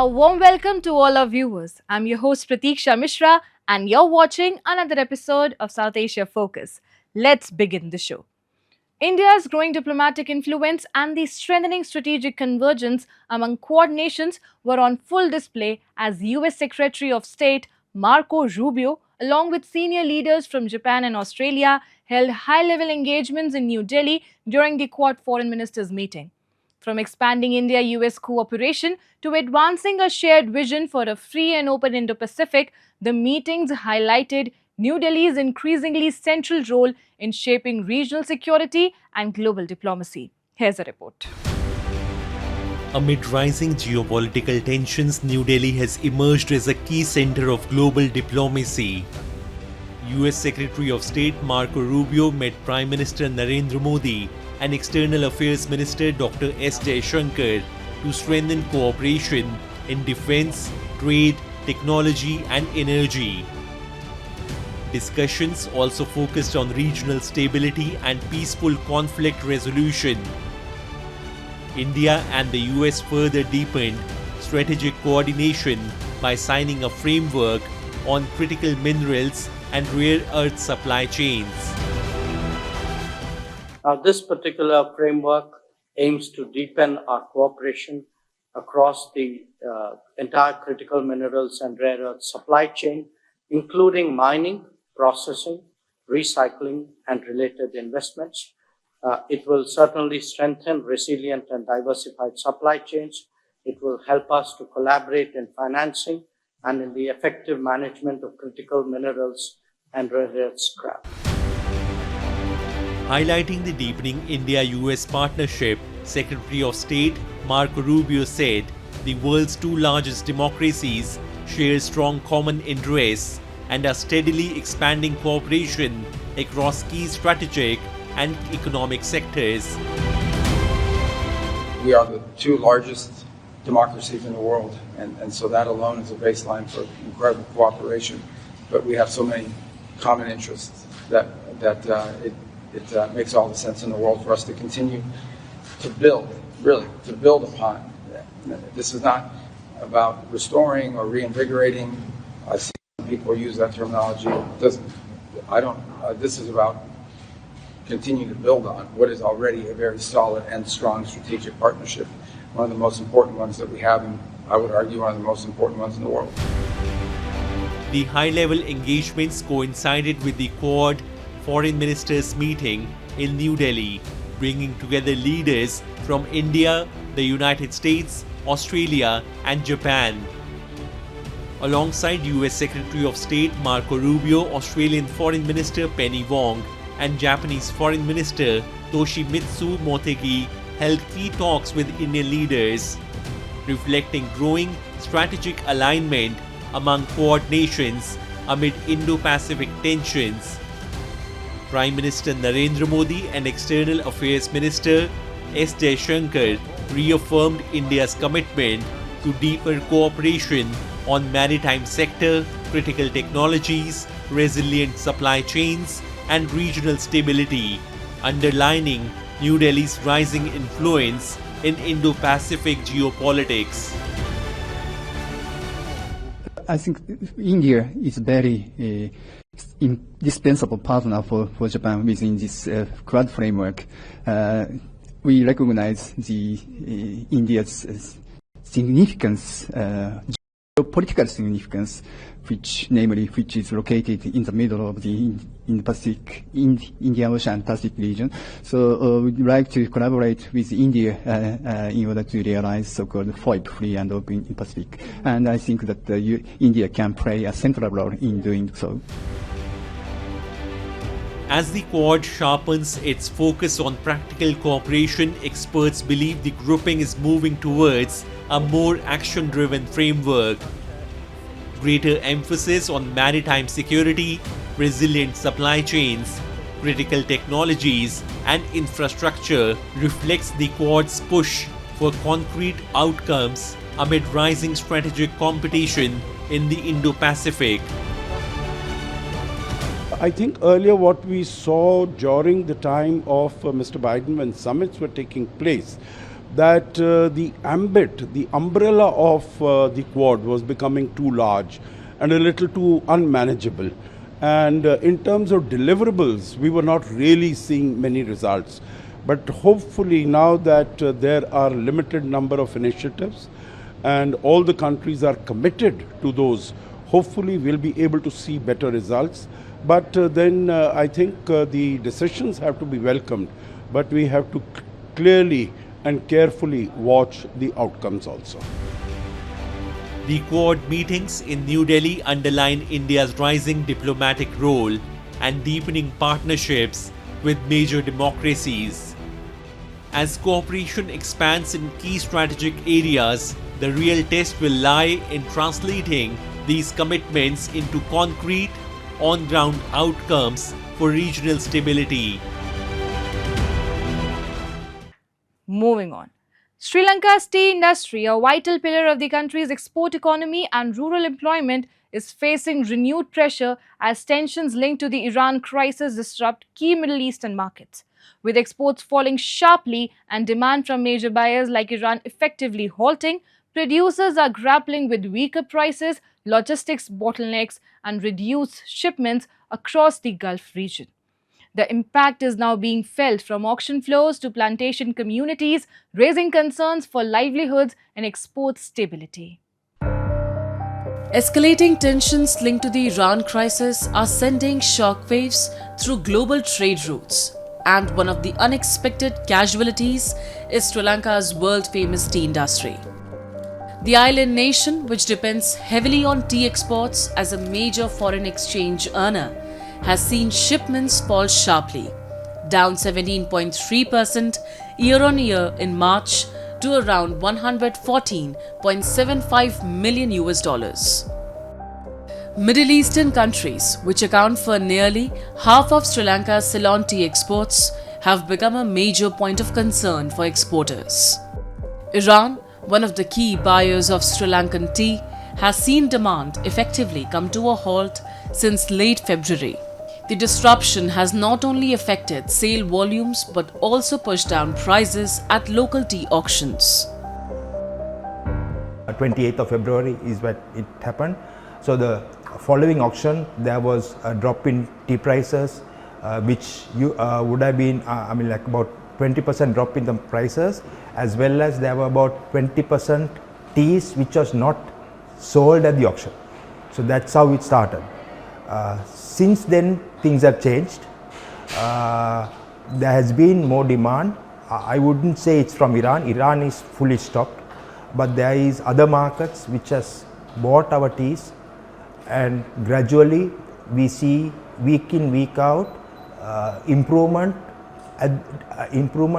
A warm welcome to all our viewers. I'm your host Pratiksha Mishra, and you're watching another episode of South Asia Focus. Let's begin the show. India's growing diplomatic influence and the strengthening strategic convergence among Quad nations were on full display as US Secretary of State Marco Rubio, along with senior leaders from Japan and Australia, held high level engagements in New Delhi during the Quad foreign ministers' meeting. From expanding India US cooperation to advancing a shared vision for a free and open Indo Pacific, the meetings highlighted New Delhi's increasingly central role in shaping regional security and global diplomacy. Here's a report. Amid rising geopolitical tensions, New Delhi has emerged as a key center of global diplomacy. US Secretary of State Marco Rubio met Prime Minister Narendra Modi and External Affairs Minister Dr. S. Jaishankar to strengthen cooperation in defense, trade, technology, and energy. Discussions also focused on regional stability and peaceful conflict resolution. India and the US further deepened strategic coordination by signing a framework on critical minerals and rare earth supply chains. Now, this particular framework aims to deepen our cooperation across the entire critical minerals and rare earth supply chain, including mining, processing, recycling, and related investments. It will certainly strengthen resilient and diversified supply chains. It will help us to collaborate in financing and in the effective management of critical minerals and rare earth scrap. Highlighting the deepening India-US partnership, Secretary of State Marco Rubio said the world's two largest democracies share strong common interests and are steadily expanding cooperation across key strategic and economic sectors. We are the two largest democracies in the world, and so that alone is a baseline for incredible cooperation. But we have so many common interests that it makes all the sense in the world for us to continue to build, really, to build upon. This is not about restoring or reinvigorating. I see people use that terminology. This is about continuing to build on what is already a very solid and strong strategic partnership. One of the most important ones that we have, and I would argue one of the most important ones in the world. The high-level engagements coincided with the Quad Foreign Ministers meeting in New Delhi, bringing together leaders from India, the United States, Australia, and Japan. Alongside US Secretary of State Marco Rubio, Australian Foreign Minister Penny Wong, and Japanese Foreign Minister Toshimitsu Motegi held key talks with Indian leaders, reflecting growing strategic alignment among Quad nations amid Indo-Pacific tensions. Prime Minister Narendra Modi and External Affairs Minister S. Jaishankar reaffirmed India's commitment to deeper cooperation on maritime sector, critical technologies, resilient supply chains, and regional stability, underlining New Delhi's rising influence in Indo-Pacific geopolitics. I think India is very indispensable partner for Japan within this Quad framework. We recognize the India's significance, geopolitical significance, which is located in the middle of the Indo-Pacific, Indian Ocean Pacific region. So we'd like to collaborate with India in order to realize so-called FOIP, free and open Pacific. And I think that India can play a central role in doing so. As the Quad sharpens its focus on practical cooperation, experts believe the grouping is moving towards a more action-driven framework. Greater emphasis on maritime security, resilient supply chains, critical technologies, and infrastructure reflects the Quad's push for concrete outcomes amid rising strategic competition in the Indo-Pacific. I think earlier what we saw during the time of Mr. Biden when summits were taking place that the ambit, the umbrella of the Quad was becoming too large and a little too unmanageable. And in terms of deliverables, we were not really seeing many results. But hopefully now that there are limited number of initiatives and all the countries are committed to those, hopefully we'll be able to see better results. But then I think the decisions have to be welcomed, but we have to clearly and carefully watch the outcomes also. The Quad meetings in New Delhi underline India's rising diplomatic role and deepening partnerships with major democracies. As cooperation expands in key strategic areas, the real test will lie in translating these commitments into concrete, on-ground outcomes for regional stability. Moving on. Sri Lanka's tea industry, a vital pillar of the country's export economy and rural employment, is facing renewed pressure as tensions linked to the Iran crisis disrupt key Middle Eastern markets. With exports falling sharply and demand from major buyers like Iran effectively halting, producers are grappling with weaker prices, logistics bottlenecks, and reduced shipments across the Gulf region. The impact is now being felt from auction floors to plantation communities, raising concerns for livelihoods and export stability. Escalating tensions linked to the Iran crisis are sending shockwaves through global trade routes. And one of the unexpected casualties is Sri Lanka's world-famous tea industry. The island nation, which depends heavily on tea exports as a major foreign exchange earner, has seen shipments fall sharply, down 17.3% year-on-year in March to around $114.75 million. Middle Eastern countries, which account for nearly half of Sri Lanka's Ceylon tea exports, have become a major point of concern for exporters. Iran, one of the key buyers of Sri Lankan tea, has seen demand effectively come to a halt since late February. The disruption has not only affected sale volumes but also pushed down prices at local tea auctions. 28th of February is when it happened. So the following auction, there was a drop in tea prices, which would have been, like about 20% drop in the prices, as well as there were about 20% teas which was not sold at the auction. So that's how it started. Since then, things have changed. There has been more demand. I wouldn't say it's from Iran. Iran is fully stocked, but there is other markets which has bought our teas, and gradually we see week in, week out improvement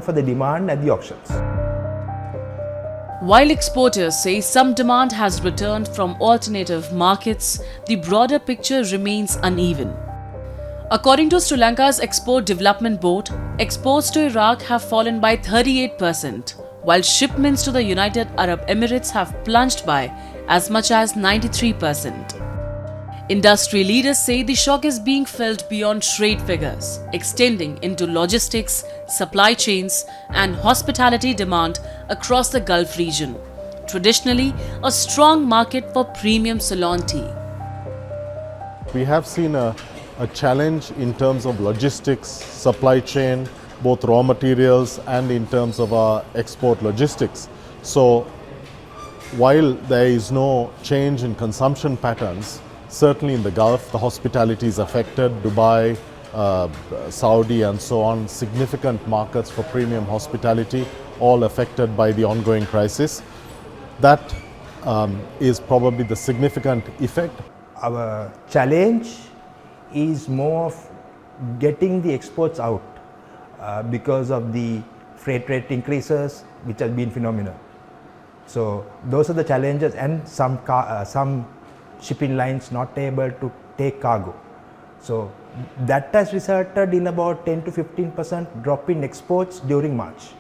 for the demand at the auctions. While exporters say some demand has returned from alternative markets, the broader picture remains uneven. According to Sri Lanka's Export Development Board, exports to Iraq have fallen by 38%, while shipments to the United Arab Emirates have plunged by as much as 93%. Industry leaders say the shock is being felt beyond trade figures, extending into logistics, supply chains, and hospitality demand across the Gulf region, traditionally a strong market for premium Ceylon tea. We have seen a challenge in terms of logistics, supply chain, both raw materials and in terms of our export logistics. So while there is no change in consumption patterns, certainly in the Gulf, the hospitality is affected, Dubai, Saudi and so on, significant markets for premium hospitality, all affected by the ongoing crisis. That is probably the significant effect. Our challenge is more of getting the exports out because of the freight rate increases, which has been phenomenal. So those are the challenges, and some shipping lines not able to take cargo. So that has resulted in about 10 to 15% drop in exports during March.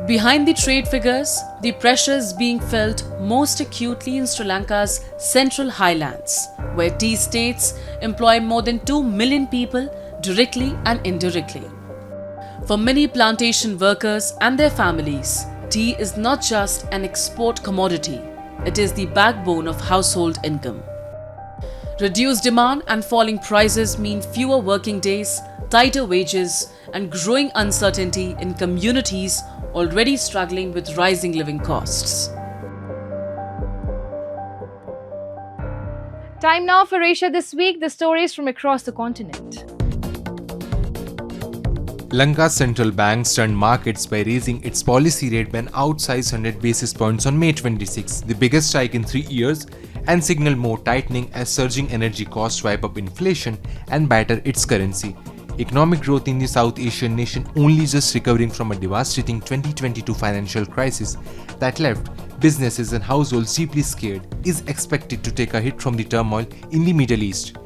Behind the trade figures, the pressure is being felt most acutely in Sri Lanka's Central Highlands, where tea estates employ more than 2 million people directly and indirectly. For many plantation workers and their families, tea is not just an export commodity, it is the backbone of household income. Reduced demand and falling prices mean fewer working days, tighter wages, and growing uncertainty in communities already struggling with rising living costs. Time now for Asia This Week, the stories from across the continent. Lanka's central bank stunned markets by raising its policy rate by an outsized 100 basis points on May 26, the biggest hike in 3 years, and signaled more tightening as surging energy costs wipe up inflation and batter its currency. Economic growth in the South Asian nation only just recovering from a devastating 2022 financial crisis that left businesses and households deeply scared is expected to take a hit from the turmoil in the Middle East.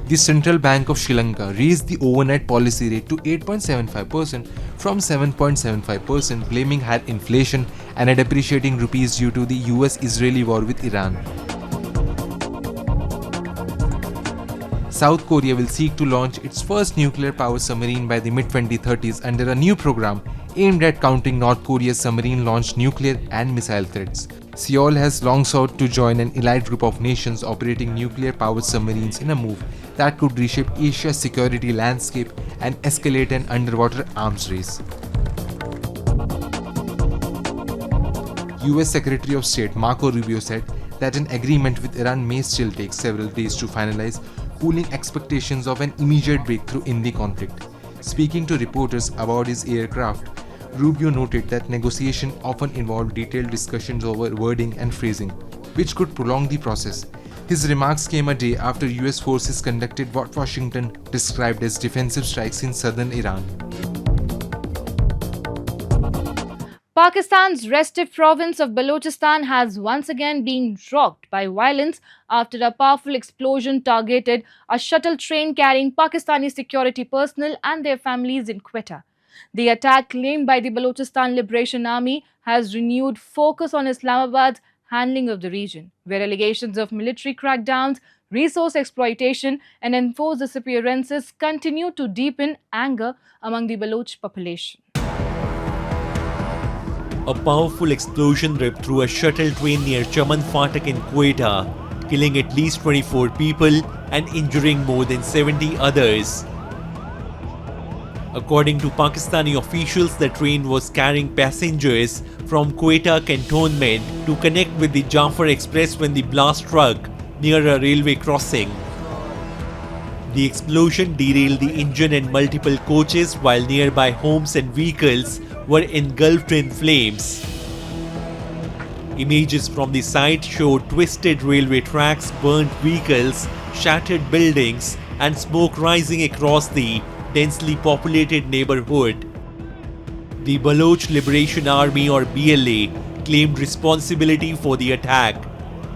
The Central Bank of Sri Lanka raised the overnight policy rate to 8.75% from 7.75%, blaming higher inflation and a depreciating rupees due to the US-Israeli war with Iran. South Korea will seek to launch its first nuclear-powered submarine by the mid-2030s under a new program aimed at countering North Korea's submarine-launched nuclear and missile threats. Seoul has long sought to join an elite group of nations operating nuclear-powered submarines in a move that could reshape Asia's security landscape and escalate an underwater arms race. US Secretary of State Marco Rubio said that an agreement with Iran may still take several days to finalize, cooling expectations of an immediate breakthrough in the conflict. Speaking to reporters about his aircraft, Rubio noted that negotiations often involve detailed discussions over wording and phrasing, which could prolong the process. His remarks came a day after US forces conducted what Washington described as defensive strikes in southern Iran. Pakistan's restive province of Balochistan has once again been rocked by violence after a powerful explosion targeted a shuttle train carrying Pakistani security personnel and their families in Quetta. The attack, claimed by the Balochistan Liberation Army, has renewed focus on Islamabad's handling of the region, where allegations of military crackdowns, resource exploitation, and enforced disappearances continue to deepen anger among the Baloch population. A powerful explosion ripped through a shuttle train near Chaman Fatak in Quetta, killing at least 24 people and injuring more than 70 others. According to Pakistani officials, the train was carrying passengers from Quetta cantonment to connect with the Jafar Express when the blast struck near a railway crossing. The explosion derailed the engine and multiple coaches, while nearby homes and vehicles were engulfed in flames. Images from the site showed twisted railway tracks, burnt vehicles, shattered buildings, and smoke rising across the densely populated neighborhood. The Baloch Liberation Army, or BLA, claimed responsibility for the attack,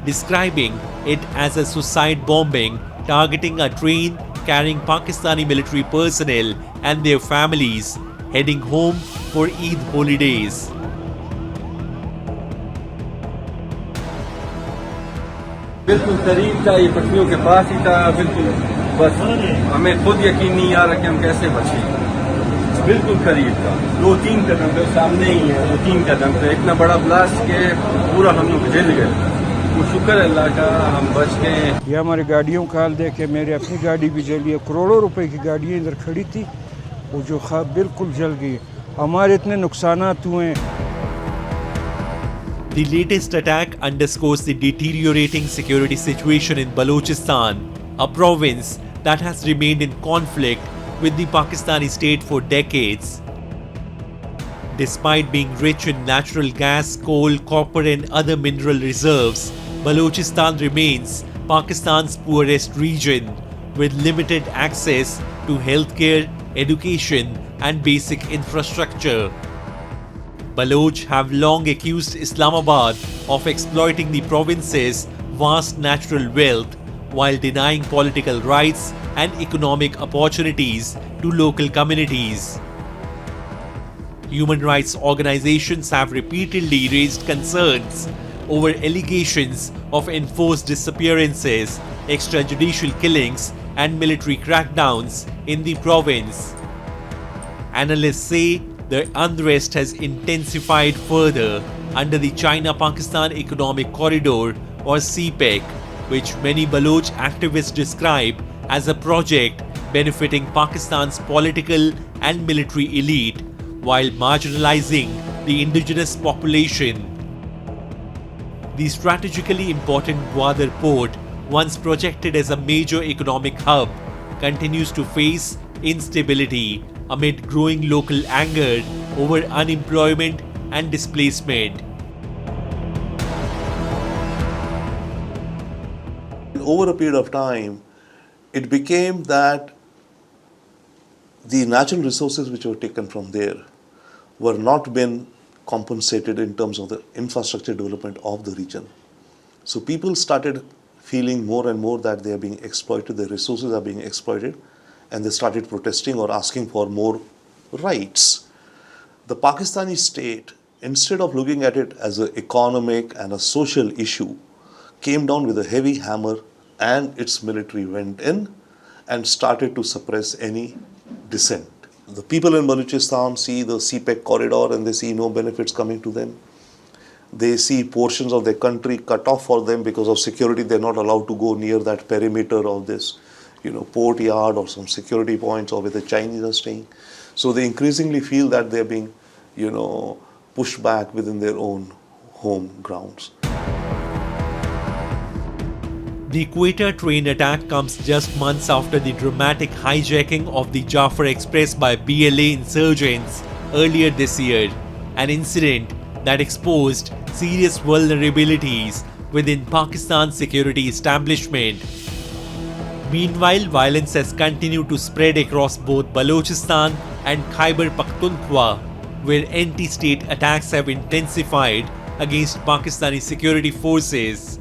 describing it as a suicide bombing targeting a train carrying Pakistani military personnel and their families heading home for Eid holidays. बिल्कुल करीब था, ये पटरियों के पास ही था, बिल्कुल बस हमें खुद यकीन नहीं आ रहा कि हम कैसे बचे। बिल्कुल करीब था, 2-3 कदम पे सामने ही है, 2-3 कदम पे इतना बड़ा ब्लास्ट के पूरा हम लोग जल गए। तो शुक्र है अल्लाह का हम बच गए। ये हमारी गाड़ियों का हाल देखे, मेरी अपनी गाड़ी भी जली है, करोड़ों रुपए की गाड़ियाँ इधर खड़ी थी, वो जो बिल्कुल जल गई। हमारे इतने नुकसानात हुए। The latest attack underscores the deteriorating security situation in Balochistan, a province that has remained in conflict with the Pakistani state for decades. Despite being rich in natural gas, coal, copper, and other mineral reserves, Balochistan remains Pakistan's poorest region, with limited access to healthcare, education, and basic infrastructure. Baloch have long accused Islamabad of exploiting the province's vast natural wealth while denying political rights and economic opportunities to local communities. Human rights organizations have repeatedly raised concerns over allegations of enforced disappearances, extrajudicial killings, and military crackdowns in the province. Analysts say the unrest has intensified further under the China-Pakistan Economic Corridor or CPEC, which many Baloch activists describe as a project benefiting Pakistan's political and military elite while marginalizing the indigenous population. The strategically important Gwadar port, once projected as a major economic hub, continues to face instability amid growing local anger over unemployment and displacement. Over a period of time, it became that the natural resources which were taken from there were not been compensated in terms of the infrastructure development of the region. So people started feeling more and more that they are being exploited, their resources are being exploited, and they started protesting or asking for more rights. The Pakistani state, instead of looking at it as an economic and a social issue, came down with a heavy hammer and its military went in and started to suppress any dissent. The people in Balochistan see the CPEC corridor and they see no benefits coming to them. They see portions of their country cut off for them because of security. They're not allowed to go near that perimeter of this, port yard or some security points or where the Chinese are staying. So they increasingly feel that they're being, pushed back within their own home grounds. The Quetta train attack comes just months after the dramatic hijacking of the Jafar Express by BLA insurgents earlier this year, an incident that exposed serious vulnerabilities within Pakistan's security establishment. Meanwhile, violence has continued to spread across both Balochistan and Khyber Pakhtunkhwa, where anti-state attacks have intensified against Pakistani security forces.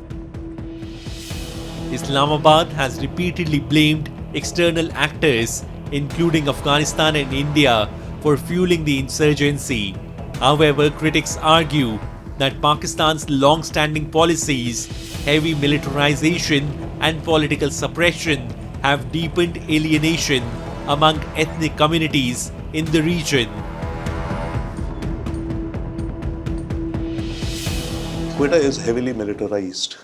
Islamabad has repeatedly blamed external actors, including Afghanistan and India, for fueling the insurgency. However, critics argue that Pakistan's long-standing policies, heavy militarization and political suppression have deepened alienation among ethnic communities in the region. Quetta is heavily militarized.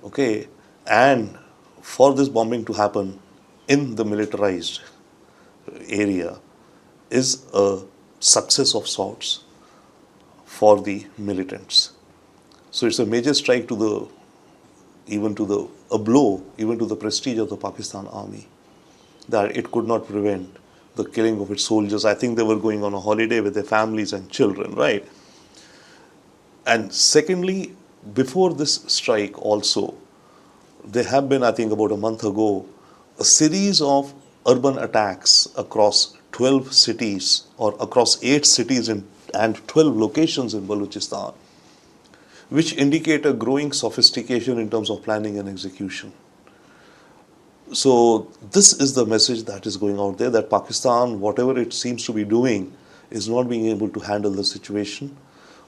Okay, and for this bombing to happen in the militarized area is a success of sorts for the militants. So it's a major strike to the, a blow even to the prestige of the Pakistan army, that it could not prevent the killing of its soldiers. I think they were going on a holiday with their families and children, right? And secondly, before this strike also, there have been, I think about a month ago, a series of urban attacks across 12 cities or across 8 cities and 12 locations in Balochistan, which indicate a growing sophistication in terms of planning and execution. So this is the message that is going out there, that Pakistan, whatever it seems to be doing, is not being able to handle the situation.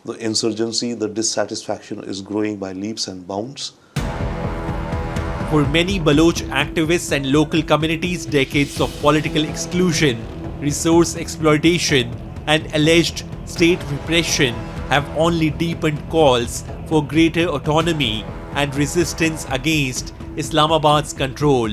The insurgency, the dissatisfaction is growing by leaps and bounds. For many Baloch activists and local communities, decades of political exclusion, resource exploitation, and alleged state repression have only deepened calls for greater autonomy and resistance against Islamabad's control.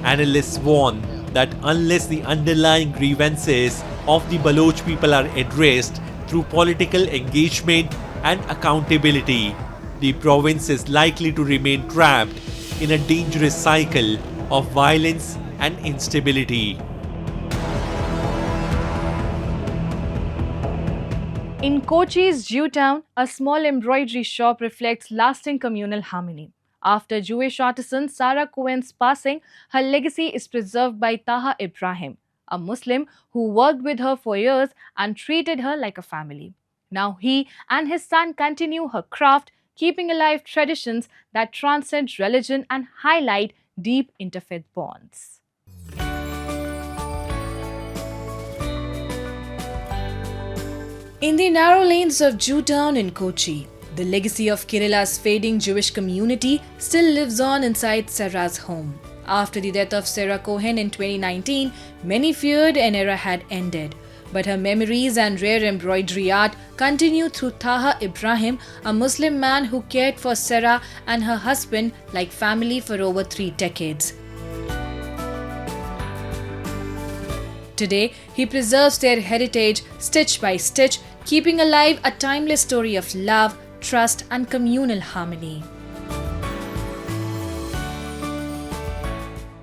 Analysts warn that unless the underlying grievances of the Baloch people are addressed through political engagement and accountability, the province is likely to remain trapped in a dangerous cycle of violence and instability. In Kochi's Jewtown, a small embroidery shop reflects lasting communal harmony. After Jewish artisan Sarah Cohen's passing, her legacy is preserved by Taha Ibrahim, a Muslim who worked with her for years and treated her like a family. Now he and his son continue her craft, keeping alive traditions that transcend religion and highlight deep interfaith bonds. In the narrow lanes of Jewtown in Kochi, the legacy of Kerala's fading Jewish community still lives on inside Sarah's home. After the death of Sarah Cohen in 2019, many feared an era had ended. But her memories and rare embroidery art continue through Taha Ibrahim, a Muslim man who cared for Sarah and her husband like family for over 3 decades. Today, he preserves their heritage stitch by stitch, keeping alive a timeless story of love, trust, and communal harmony.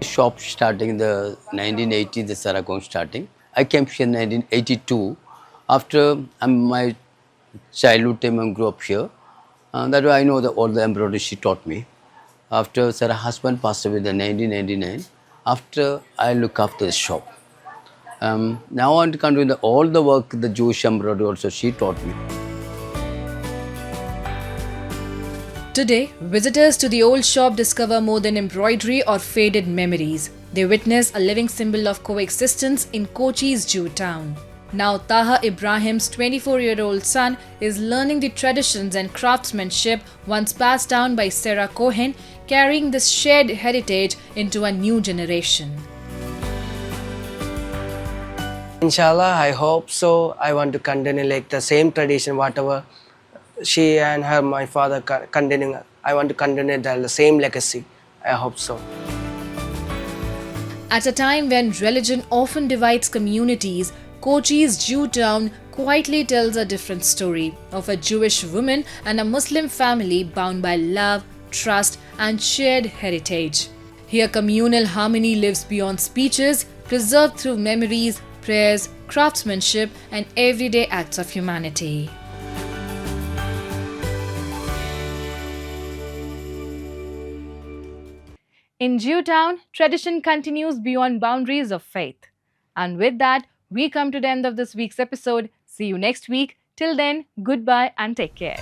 Shop starting in the 1980, the Sarah Cohen starting. I came here in 1982. After my childhood time, I grew up here. That way I know all the embroidery she taught me. After Sarah's husband passed away in 1999, after I look after the shop. Now I'm continuing all the work, the Jewish embroidery also she taught me. Today, visitors to the old shop discover more than embroidery or faded memories. They witness a living symbol of coexistence in Kochi's Jew town. Now, Taha Ibrahim's 24-year-old son is learning the traditions and craftsmanship once passed down by Sarah Cohen, carrying this shared heritage into a new generation. Inshallah, I hope so. I want to continue like the same tradition, whatever she and her, my father continue. I want to continue the same legacy. I hope so. At a time when religion often divides communities, Kochi's Jew town quietly tells a different story of a Jewish woman and a Muslim family bound by love, trust, and shared heritage. Here, communal harmony lives beyond speeches, preserved through memories, prayers, craftsmanship, and everyday acts of humanity. In Jewtown, tradition continues beyond boundaries of faith. And with that, we come to the end of this week's episode. See you next week. Till then, goodbye and take care.